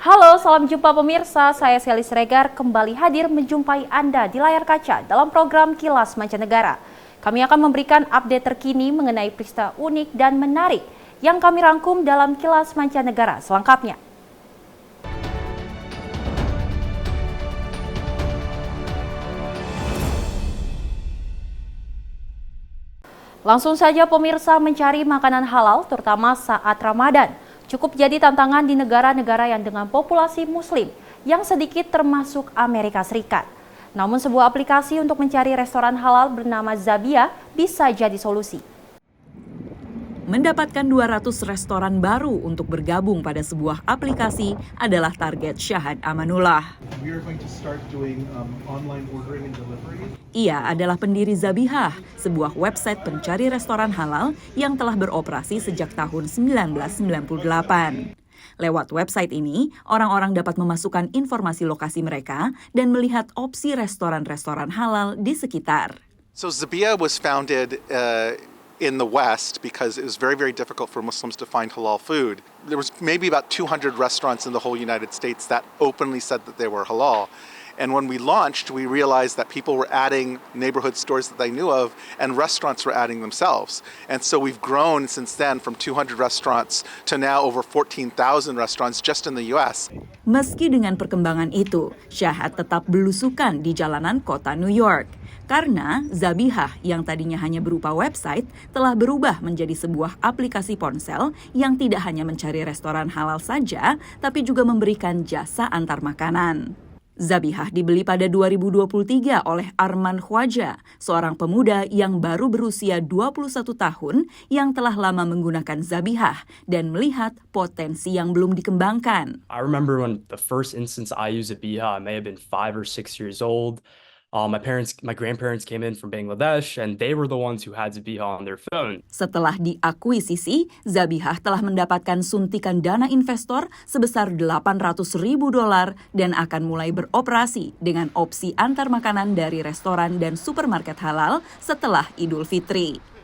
Halo, salam jumpa pemirsa. Saya Sally Siregar kembali hadir menjumpai Anda di layar kaca dalam program Kilas Mancanegara. Kami akan memberikan update terkini mengenai peristiwa unik dan menarik yang kami rangkum dalam Kilas Mancanegara selengkapnya. Langsung saja pemirsa, mencari makanan halal terutama saat Ramadan cukup jadi tantangan di negara-negara yang dengan populasi muslim yang sedikit termasuk Amerika Serikat. Namun sebuah aplikasi untuk mencari restoran halal bernama Zabiya bisa jadi solusi. Mendapatkan 200 restoran baru untuk bergabung pada sebuah aplikasi adalah target Syahad Amanullah. Ia adalah pendiri Zabihah, sebuah website pencari restoran halal yang telah beroperasi sejak tahun 1998. Lewat website ini, orang-orang dapat memasukkan informasi lokasi mereka dan melihat opsi restoran-restoran halal di sekitar. So Zabiya was founded in the West because it was very, very difficult for Muslims to find halal food. There was maybe about 200 restaurants in the whole United States that openly said that they were halal. And when we launched, we realized that people were adding neighborhood stores that they knew of, and restaurants were adding themselves. And so we've grown since then from 200 restaurants to now over 14,000 restaurants just in the US. Meski dengan perkembangan itu, Syahad tetap belusukan di jalanan kota New York. Karena Zabihah yang tadinya hanya berupa website telah berubah menjadi sebuah aplikasi ponsel yang tidak hanya mencari restoran halal saja, tapi juga memberikan jasa antar makanan. Zabihah dibeli pada 2023 oleh Arman Khwaja, seorang pemuda yang baru berusia 21 tahun yang telah lama menggunakan Zabihah dan melihat potensi yang belum dikembangkan. I remember when the first instance I used Zabihah, I may have been 5 or 6 years old. My grandparents came in from Bangladesh and they were the ones who had Zabihah on their phone. Setelah diakuisisi, Zabihah telah mendapatkan suntikan dana investor sebesar $800.000 dan akan mulai beroperasi dengan opsi antar makanan dari restoran dan supermarket halal setelah Idul Fitri.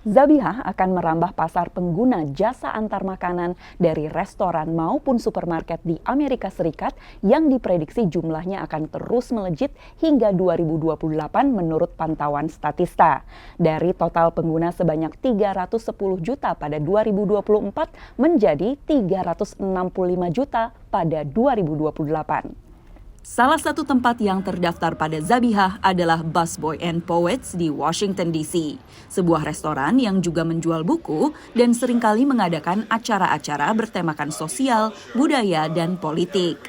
Zabihah akan merambah pasar pengguna jasa antar makanan dari restoran maupun supermarket di Amerika Serikat yang diprediksi jumlahnya akan terus melejit hingga 2028 menurut pantauan Statista. Dari total pengguna sebanyak 310 juta pada 2024 menjadi 365 juta pada 2028. Salah satu tempat yang terdaftar pada Zabihah adalah Busboy and Poets di Washington DC, sebuah restoran yang juga menjual buku dan seringkali mengadakan acara-acara bertemakan sosial, budaya, dan politik.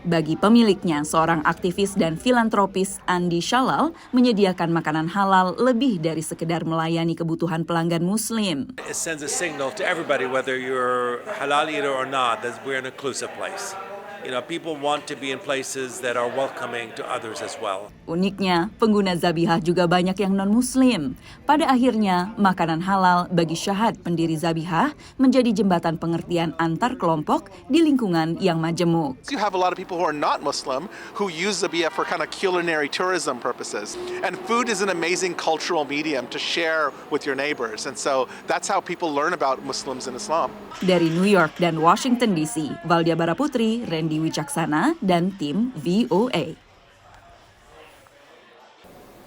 Bagi pemiliknya, seorang aktivis dan filantropis, Andi Shalal, menyediakan makanan halal lebih dari sekedar melayani kebutuhan pelanggan Muslim. It sends a signal to everybody, whether you're halal eater or not, that we're an inclusive place. You know, people want to be in places that are welcoming to others as well. Uniknya, pengguna Zabihah juga banyak yang non-Muslim. Pada akhirnya, makanan halal bagi Syahad, pendiri Zabihah, menjadi jembatan pengertian antar kelompok di lingkungan yang majemuk. You have a lot of people who are not Muslim who use Zabiya for kind of culinary tourism purposes. And food is an amazing cultural medium to share with your neighbors. And so that's how people learn about Muslims and Islam. Dari New York dan Washington DC, Valdia Baraputri, Randy Wicaksana, dan tim VOA.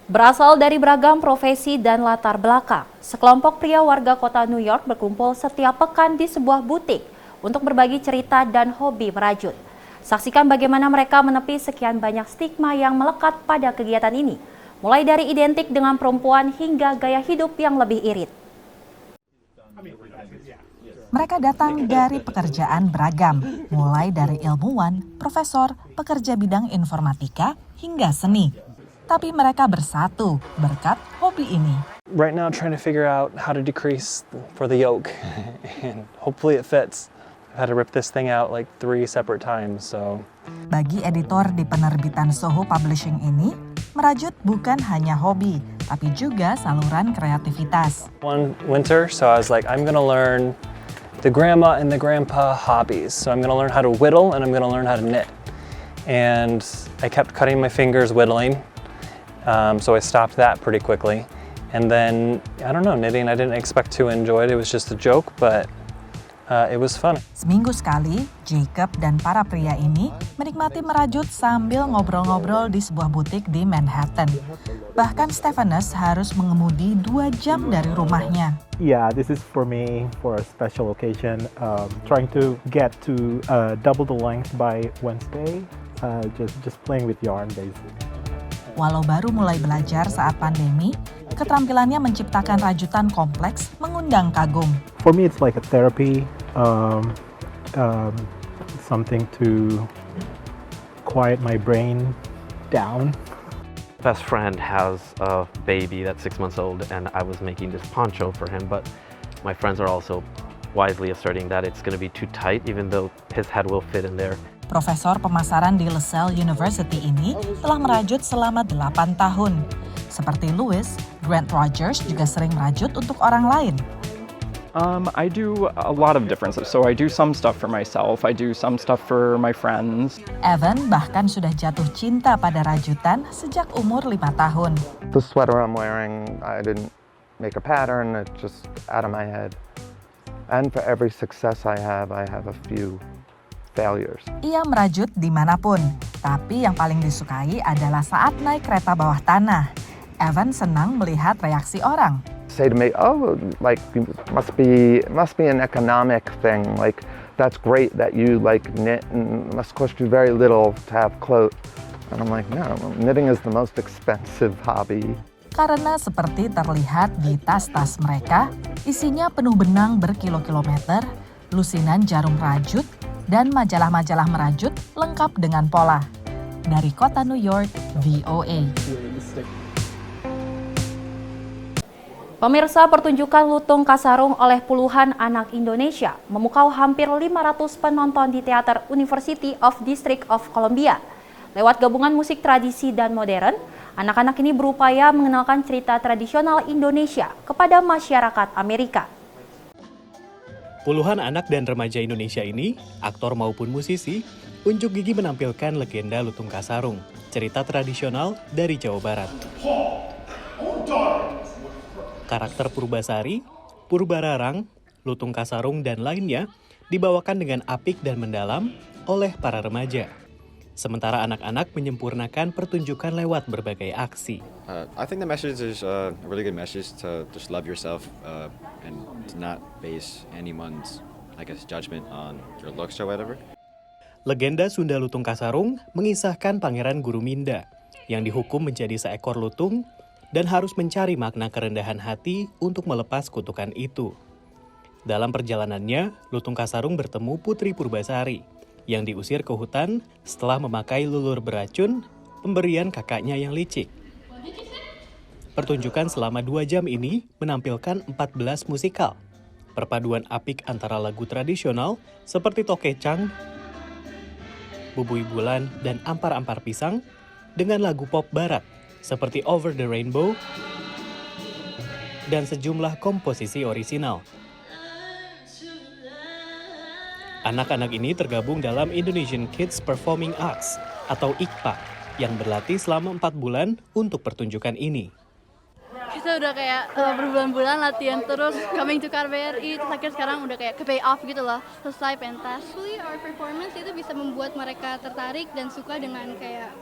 Berasal dari beragam profesi dan latar belakang, sekelompok pria warga kota New York berkumpul setiap pekan di sebuah butik untuk berbagi cerita dan hobi merajut. Saksikan bagaimana mereka menepi sekian banyak stigma yang melekat pada kegiatan ini, mulai dari identik dengan perempuan hingga gaya hidup yang lebih irit. Mereka datang dari pekerjaan beragam, mulai dari ilmuwan, profesor, pekerja bidang informatika, hingga seni. Tapi mereka bersatu berkat hobi ini. Right now trying to figure out how to decrease for the yoke and hopefully it fits. I had to rip this thing out like 3 separate times, so. Bagi editor di penerbitan Soho Publishing ini, merajut bukan hanya hobi, tapi juga saluran kreativitas. One winter, so I was like, I'm gonna learn the grandma and the grandpa hobbies. So I'm gonna learn how to whittle and I'm gonna learn how to knit. And I kept cutting my fingers whittling, so I stopped that pretty quickly. And then, I don't know, knitting, I didn't expect to enjoy it. It was just a joke, but It was fun. Seminggu sekali, Jacob dan para pria ini menikmati merajut sambil ngobrol-ngobrol di sebuah butik di Manhattan. Bahkan Stephanus harus mengemudi 2 jam dari rumahnya. Yeah, this is for me for a special occasion. Trying to get to double the length by Wednesday. Just playing with yarn basically. Walau baru mulai belajar saat pandemi, keterampilannya menciptakan rajutan kompleks mengundang kagum. For me, it's like a therapy, something to quiet my brain down. Best friend has a baby that's 6 months old, and I was making this poncho for him, but my friends are also wisely asserting that it's going to be too tight, even though his head will fit in there. Profesor pemasaran di LaSalle University ini telah merajut selama 8 tahun. Seperti Louis, Grant Rogers juga sering merajut untuk orang lain. I do a lot of different stuff. So I do some stuff for myself, I do some stuff for my friends. Evan bahkan sudah jatuh cinta pada rajutan sejak umur 5 tahun. The sweater I'm wearing, I didn't make a pattern, it's just out of my head. And for every success I have a few failures. Ia merajut dimanapun, tapi yang paling disukai adalah saat naik kereta bawah tanah. Evan senang melihat reaksi orang. Say to me, oh, like must be an economic thing. Like that's great that you like knit and must cost you very little to have clothes. And I'm like, no, knitting is the most expensive hobby. Karena seperti terlihat di tas-tas mereka, isinya penuh benang berkilo-kilometer, lusinan jarum rajut, dan majalah-majalah merajut lengkap dengan pola. Dari kota New York, VOA. Pemirsa, pertunjukan lutung kasarung oleh puluhan anak Indonesia memukau hampir 500 penonton di Teater University of District of Columbia. Lewat gabungan musik tradisi dan modern, anak-anak ini berupaya mengenalkan cerita tradisional Indonesia kepada masyarakat Amerika. Puluhan anak dan remaja Indonesia ini, aktor maupun musisi, unjuk gigi menampilkan legenda lutung kasarung, cerita tradisional dari Jawa Barat. Karakter Purbasari, Purbararang, lutung kasarung, dan lainnya dibawakan dengan apik dan mendalam oleh para remaja. Sementara anak-anak menyempurnakan pertunjukan lewat berbagai aksi. I think the message is a really good message to just love yourself and to not base anyone's, judgment on your looks or whatever. Legenda Sunda Lutung Kasarung mengisahkan Pangeran Guruminda yang dihukum menjadi seekor lutung dan harus mencari makna kerendahan hati untuk melepas kutukan itu. Dalam perjalanannya, Lutung Kasarung bertemu Putri Purbasari yang diusir ke hutan setelah memakai lulur beracun pemberian kakaknya yang licik. Pertunjukan selama 2 jam ini menampilkan 14 musikal. Perpaduan apik antara lagu tradisional seperti Tokecang, Bubui Bulan, dan Ampar-Ampar Pisang dengan lagu pop barat seperti Over the Rainbow dan sejumlah komposisi orisinal. Anak-anak ini tergabung dalam Indonesian Kids Performing Arts atau IKPA yang berlatih selama 4 bulan untuk pertunjukan ini. Kita udah kayak berbulan-bulan latihan terus coming to KBRI, terus akhirnya sekarang udah kayak ke pay off gitu loh, selesai pentas. Actually our performance itu bisa membuat mereka tertarik dan suka dengan kayak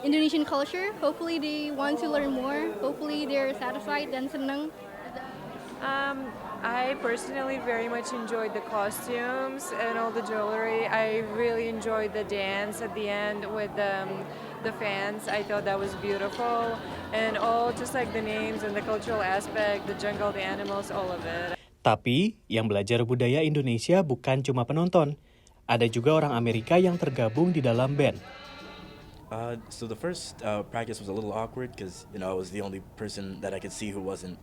Indonesian culture. Hopefully they want to learn more, hopefully they're satisfied dan seneng. I personally very much enjoyed the costumes and all the jewelry. I really enjoyed the dance at the end with the fans. I thought that was beautiful, and all just like the names and the cultural aspect, the jungle, the animals, all of it. Tapi yang belajar budaya Indonesia bukan cuma penonton. Ada juga orang Amerika yang tergabung di dalam band. So the first practice was a little awkward because I was the only person that I could see who wasn't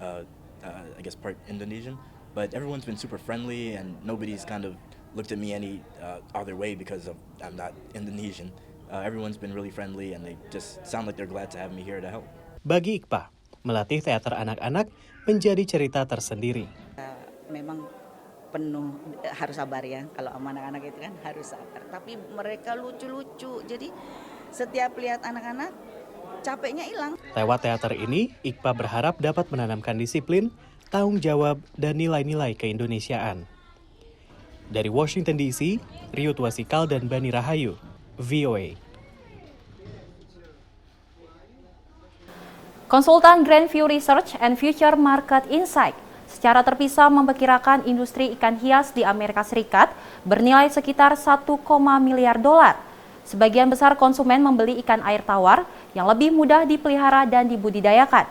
part Indonesian. But everyone's been super friendly and nobody's kind of looked at me any other way because I'm not Indonesian. Everyone's been really friendly and they just sound like they're glad to have me here to help. Bagi IKPA, melatih teater anak-anak menjadi cerita tersendiri. Memang penuh, harus sabar ya, kalau sama anak-anak itu kan harus sabar. Tapi mereka lucu-lucu, jadi setiap lihat anak-anak capeknya hilang. Lewat teater ini, IKPA berharap dapat menanamkan disiplin, tanggung jawab, dan nilai-nilai keindonesiaan. Dari Washington DC, Rio Tuasikal dan Bani Rahayu, VOA. Konsultan Grandview Research and Future Market Insight secara terpisah memperkirakan industri ikan hias di Amerika Serikat bernilai sekitar 1, miliar dolar. Sebagian besar konsumen membeli ikan air tawar yang lebih mudah dipelihara dan dibudidayakan.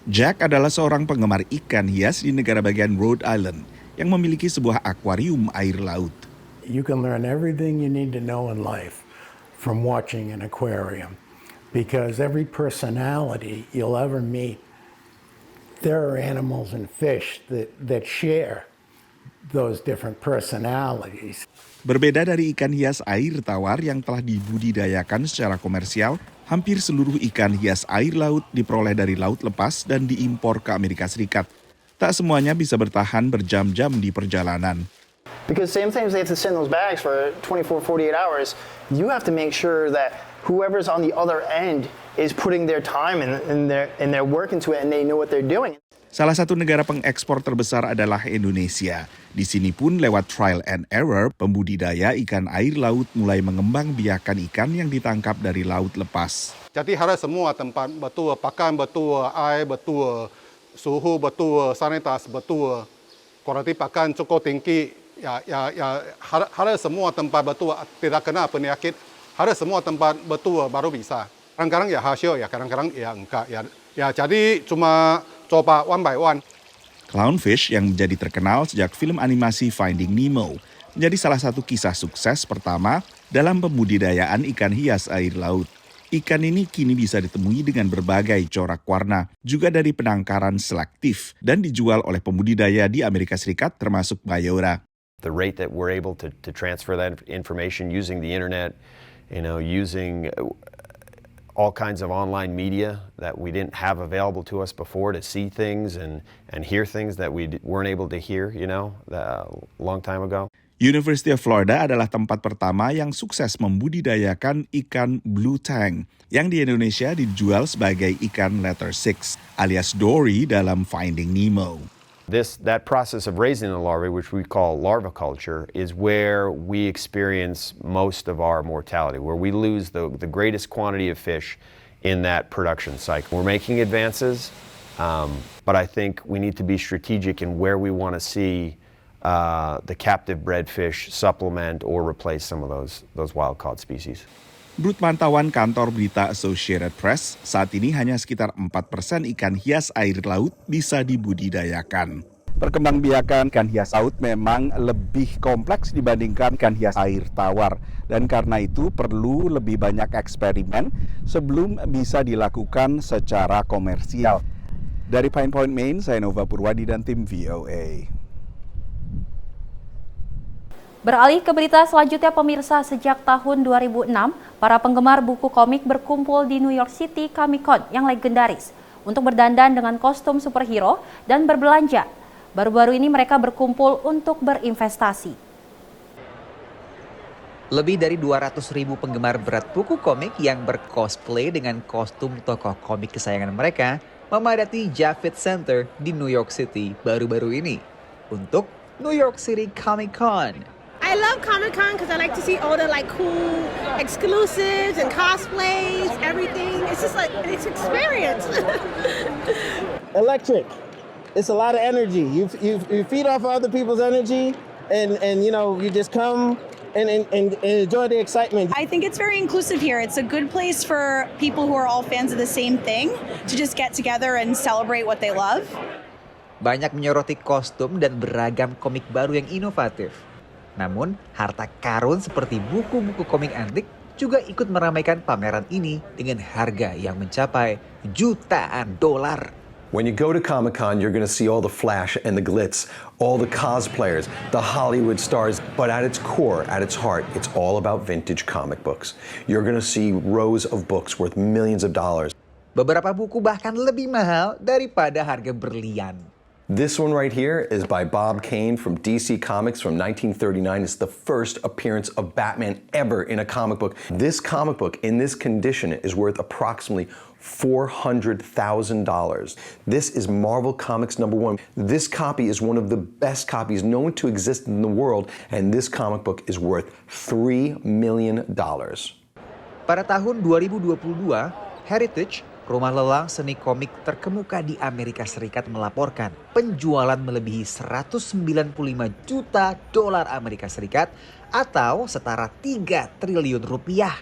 Jack adalah seorang penggemar ikan hias di negara bagian Rhode Island yang memiliki sebuah akuarium air laut. You can learn everything you need to know in life from watching an aquarium. Because every personality you'll ever meet, there are animals and fish that share those different personalities. Berbeda dari ikan hias air tawar yang telah dibudidayakan secara komersial, hampir seluruh ikan hias air laut diperoleh dari laut lepas dan diimpor ke Amerika Serikat. Tak semuanya bisa bertahan berjam-jam di perjalanan. Because sometimes they have to send those bags for 24, 48 hours. You have to make sure that whoever's on the other end is putting their time and their work into it and they know what they're doing. Salah satu negara pengekspor terbesar adalah Indonesia. Di sini pun lewat trial and error, pembudidaya ikan air laut mulai mengembangbiakan ikan yang ditangkap dari laut lepas. Jadi harus semua tempat betul, pakan betul, air betul, suhu betul, sanitasi betul, kualiti pakan cukup tinggi, ya harus semua tempat betul, tidak kena penyakit. Harus semua tempat betul baru bisa. Kadang-kadang ya hasil, ya kadang-kadang ya enggak. Ya jadi cuma coba one by one. Clownfish yang menjadi terkenal sejak film animasi Finding Nemo menjadi salah satu kisah sukses pertama dalam pembudidayaan ikan hias air laut. Ikan ini kini bisa ditemui dengan berbagai corak warna, juga dari penangkaran selektif dan dijual oleh pembudidaya di Amerika Serikat termasuk Mayora. The rate that we're able to transfer that information using the internet, using all kinds of online media that we didn't have available to us before to see things and hear things that we weren't able to hear, a long time ago. University of Florida adalah tempat pertama yang sukses membudidayakan ikan blue tang yang di Indonesia dijual sebagai ikan letter 6 alias dory dalam Finding Nemo. That process of raising the larvae, which we call larviculture, is where we experience most of our mortality, where we lose the greatest quantity of fish in that production cycle. We're making advances, but I think we need to be strategic in where we want to see the captive bred fish supplement or replace some of those wild-caught species. Menurut pantauan kantor berita Associated Press, saat ini hanya sekitar 4% ikan hias air laut bisa dibudidayakan. Perkembangbiakan ikan hias laut memang lebih kompleks dibandingkan ikan hias air tawar. Dan karena itu perlu lebih banyak eksperimen sebelum bisa dilakukan secara komersial. Dari Pine Point, Maine, saya Nova Purwadi dan tim VOA. Beralih ke berita selanjutnya, pemirsa, sejak tahun 2006, para penggemar buku komik berkumpul di New York City Comic Con yang legendaris untuk berdandan dengan kostum superhero dan berbelanja. Baru-baru ini mereka berkumpul untuk berinvestasi. Lebih dari 200.000 penggemar berat buku komik yang bercosplay dengan kostum tokoh komik kesayangan mereka memadati Javits Center di New York City baru-baru ini untuk New York City Comic Con. I love Comic-Con because I like to see all the cool exclusives and cosplays, everything. It's just it's experience. Electric. It's a lot of energy. You feed off of other people's energy, and you just come and enjoy the excitement. I think it's very inclusive here. It's a good place for people who are all fans of the same thing to just get together and celebrate what they love. Banyak menyoroti kostum dan beragam komik baru yang inovatif. Namun, harta karun seperti buku-buku komik antik juga ikut meramaikan pameran ini dengan harga yang mencapai jutaan dolar. When you go to Comic-Con, you're going to see all the flash and the glitz, all the cosplayers, the Hollywood stars. But at its core, at its heart, it's all about vintage comic books. You're going to see rows of books worth millions of dollars. Beberapa buku bahkan lebih mahal daripada harga berlian. This one right here is by Bob Kane from DC Comics from 1939. It's the first appearance of Batman ever in a comic book. This comic book in this condition is worth approximately $400,000. This is Marvel Comics #1. This copy is one of the best copies known to exist in the world, and this comic book is worth $3 million. Pada tahun 2022, Heritage, rumah lelang seni komik terkemuka di Amerika Serikat, melaporkan penjualan melebihi 195 juta dolar Amerika Serikat atau setara 3 triliun rupiah.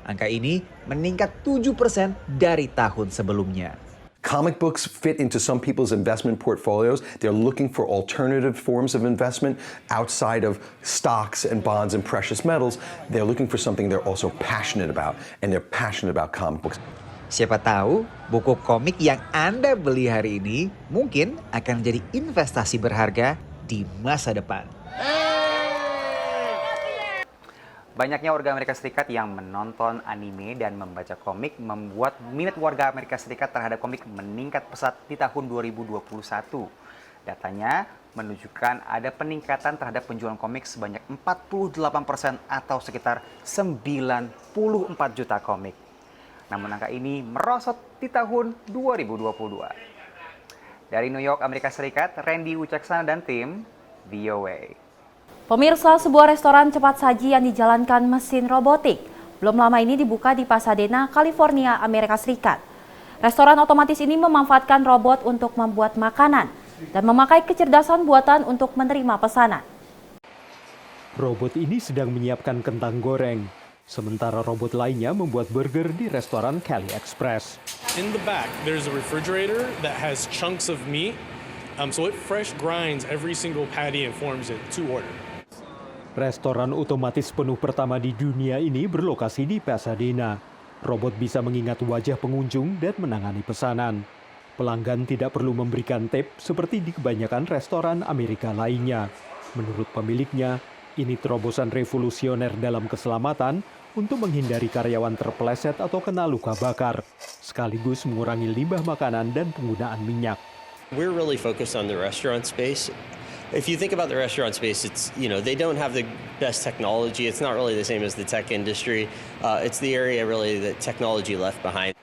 Angka ini meningkat 7% dari tahun sebelumnya. Comic books fit into some people's investment portfolios. They're looking for alternative forms of investment outside of stocks and bonds and precious metals. They're looking for something they're also passionate about, and they're passionate about comic books. Siapa tahu buku komik yang Anda beli hari ini mungkin akan menjadi investasi berharga di masa depan. Banyaknya warga Amerika Serikat yang menonton anime dan membaca komik membuat minat warga Amerika Serikat terhadap komik meningkat pesat di tahun 2021. Datanya menunjukkan ada peningkatan terhadap penjualan komik sebanyak 48% atau sekitar 94 juta komik. Namun angka ini merosot di tahun 2022. Dari New York, Amerika Serikat, Randy Wicaksana dan tim VOA. Pemirsa, sebuah restoran cepat saji yang dijalankan mesin robotik belum lama ini dibuka di Pasadena, California, Amerika Serikat. Restoran otomatis ini memanfaatkan robot untuk membuat makanan dan memakai kecerdasan buatan untuk menerima pesanan. Robot ini sedang menyiapkan kentang goreng, sementara robot lainnya membuat burger di restoran Cali Express. In the back, there's a refrigerator that has chunks of meat, so it fresh grinds every single patty and forms it to order. Restoran otomatis penuh pertama di dunia ini berlokasi di Pasadena. Robot bisa mengingat wajah pengunjung dan menangani pesanan. Pelanggan tidak perlu memberikan tip seperti di kebanyakan restoran Amerika lainnya. Menurut pemiliknya, ini terobosan revolusioner dalam keselamatan untuk menghindari karyawan terpeleset atau kena luka bakar, sekaligus mengurangi limbah makanan dan penggunaan minyak. We're really focused on the restaurant space. If you think about the restaurant space, it's, they don't have the best technology. It's not really the same as the tech industry. It's the area really that technology left behind.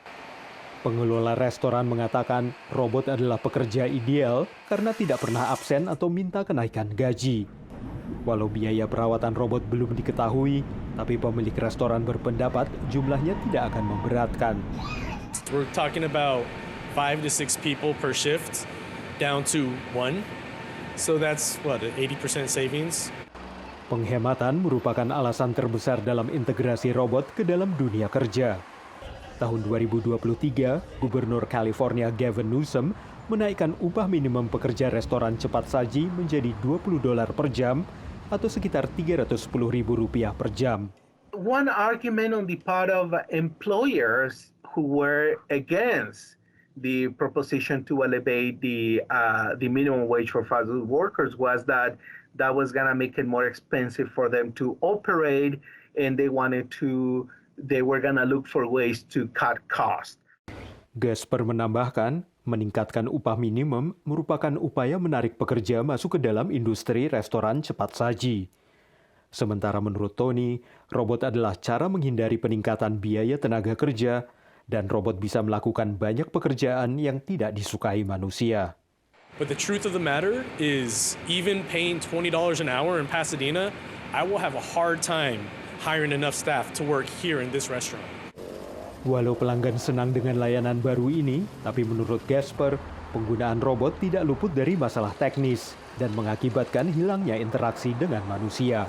Pengelola restoran mengatakan robot adalah pekerja ideal karena tidak pernah absen atau minta kenaikan gaji. Walau biaya perawatan robot belum diketahui, tapi pemilik restoran berpendapat jumlahnya tidak akan memberatkan. We're talking about 5 to 6 people per shift down to 1. So that's what, 80% savings? Penghematan merupakan alasan terbesar dalam integrasi robot ke dalam dunia kerja. Tahun 2023, Gubernur California Gavin Newsom menaikkan upah minimum pekerja restoran cepat saji menjadi $20 per jam atau sekitar Rp310.000 per jam. One argument on the part of employers who were against the proposition to elevate the minimum wage for fast food workers was that was going to make it more expensive for them to operate, and they were going to look for ways to cut costs. Gasper menambahkan, meningkatkan upah minimum merupakan upaya menarik pekerja masuk ke dalam industri restoran cepat saji. Sementara menurut Tony, robot adalah cara menghindari peningkatan biaya tenaga kerja, dan robot bisa melakukan banyak pekerjaan yang tidak disukai manusia. But the truth of the matter is, even paying $20 an hour in Pasadena, I will have a hard time hiring enough staff to work here in this restaurant. Walau pelanggan senang dengan layanan baru ini, tapi menurut Gasper, penggunaan robot tidak luput dari masalah teknis dan mengakibatkan hilangnya interaksi dengan manusia.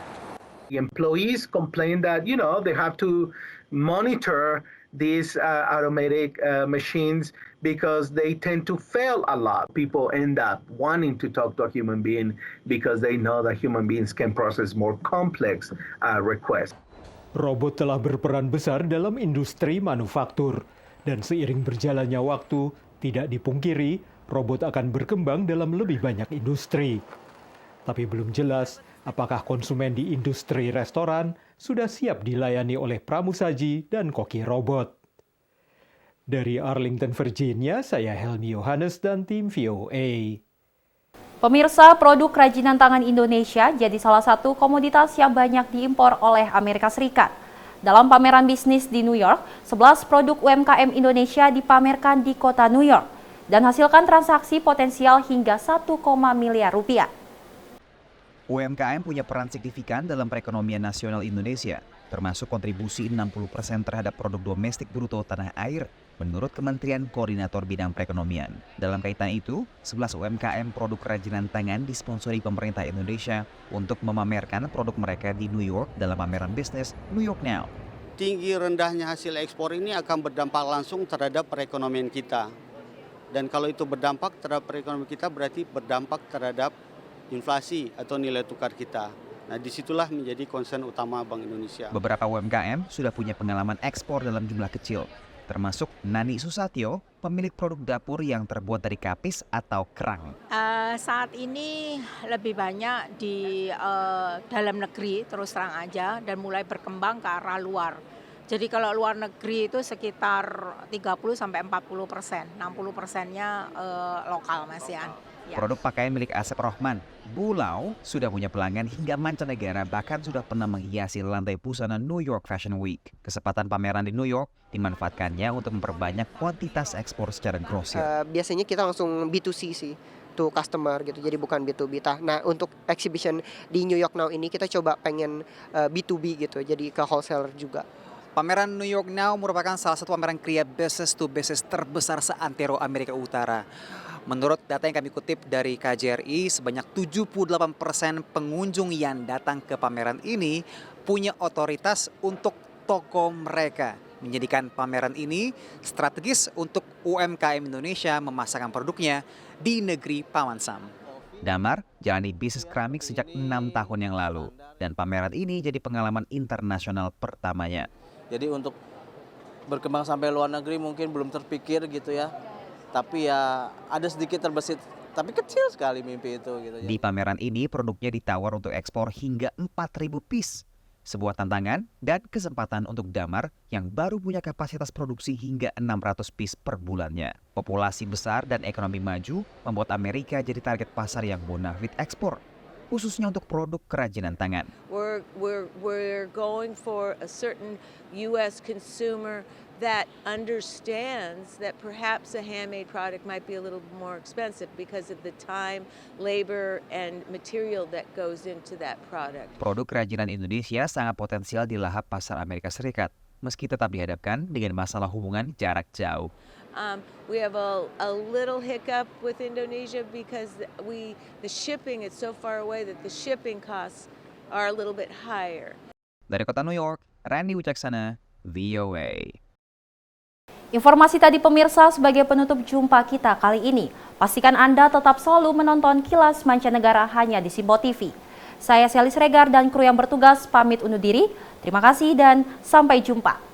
The employees complain that, they have to monitor these automatic machines because they tend to fail a lot. People end up wanting to talk to a human being because they know that human beings can process more complex requests. Robot telah berperan besar dalam industri manufaktur, dan seiring berjalannya waktu, tidak dipungkiri robot akan berkembang dalam lebih banyak industri. Tapi belum jelas apakah konsumen di industri restoran sudah siap dilayani oleh pramusaji dan koki robot. Dari Arlington, Virginia, saya Helmi Yohanes dan tim VOA. Pemirsa, produk kerajinan tangan Indonesia jadi salah satu komoditas yang banyak diimpor oleh Amerika Serikat. Dalam pameran bisnis di New York, 11 produk UMKM Indonesia dipamerkan di kota New York dan hasilkan transaksi potensial hingga 1, miliar rupiah. UMKM punya peran signifikan dalam perekonomian nasional Indonesia, termasuk kontribusi 60% terhadap produk domestik bruto tanah air, menurut Kementerian Koordinator Bidang Perekonomian. Dalam kaitan itu, 11 UMKM produk kerajinan tangan disponsori pemerintah Indonesia untuk memamerkan produk mereka di New York dalam pameran bisnis New York Now. Tinggi rendahnya hasil ekspor ini akan berdampak langsung terhadap perekonomian kita. Dan kalau itu berdampak terhadap perekonomian kita, berarti berdampak terhadap inflasi atau nilai tukar kita. Nah, disitulah menjadi concern utama Bank Indonesia. Beberapa UMKM sudah punya pengalaman ekspor dalam jumlah kecil, termasuk Nani Susatyo, pemilik produk dapur yang terbuat dari kapis atau kerang. Saat ini lebih banyak di dalam negeri, terus terang aja, dan mulai berkembang ke arah luar. Jadi kalau luar negeri itu sekitar 30-40%, 60%-nya lokal Mas Yan. Ya. Produk pakaian milik Asep Rohman, Bulau, sudah punya pelanggan hingga mancanegara, bahkan sudah pernah menghiasi lantai busana New York Fashion Week. Kesempatan pameran di New York dimanfaatkannya untuk memperbanyak kuantitas ekspor secara grosir. Biasanya kita langsung B2C sih, to customer gitu, jadi bukan B2B. Nah, untuk exhibition di New York Now ini kita coba pengen B2B gitu, jadi ke wholesaler juga. Pameran New York Now merupakan salah satu pameran kriya business to business terbesar seantero Amerika Utara. Menurut data yang kami kutip dari KJRI, sebanyak 78% pengunjung yang datang ke pameran ini punya otoritas untuk toko mereka. Menjadikan pameran ini strategis untuk UMKM Indonesia memasarkan produknya di negeri Paman Sam. Damar jalani bisnis keramik sejak 6 tahun yang lalu, dan pameran ini jadi pengalaman internasional pertamanya. Jadi untuk berkembang sampai luar negeri mungkin belum terpikir gitu ya. Tapi ya ada sedikit terbesit, tapi kecil sekali mimpi itu gitu. Di pameran ini produknya ditawar untuk ekspor hingga 4.000 piece. Sebuah tantangan dan kesempatan untuk Damar yang baru punya kapasitas produksi hingga 600 piece per bulannya. Populasi besar dan ekonomi maju membuat Amerika jadi target pasar yang bonafit ekspor, khususnya untuk produk kerajinan tangan. We're going for a certain U.S. consumer that understands that perhaps a handmade product might be a little more expensive because of the time, labor, and material that goes into that product. Produk kerajinan Indonesia sangat potensial di lahap pasar Amerika Serikat, meski tetap dihadapkan dengan masalah hubungan jarak jauh. We have a little hiccup with Indonesia because the shipping is so far away that the shipping costs are a little bit higher. Dari kota New York, Randy Wicaksana, VOA. Informasi tadi pemirsa sebagai penutup jumpa kita kali ini. Pastikan Anda tetap selalu menonton Kilas Mancanegara hanya di Simpo TV. Saya Selis Regar dan kru yang bertugas pamit undur diri. Terima kasih dan sampai jumpa.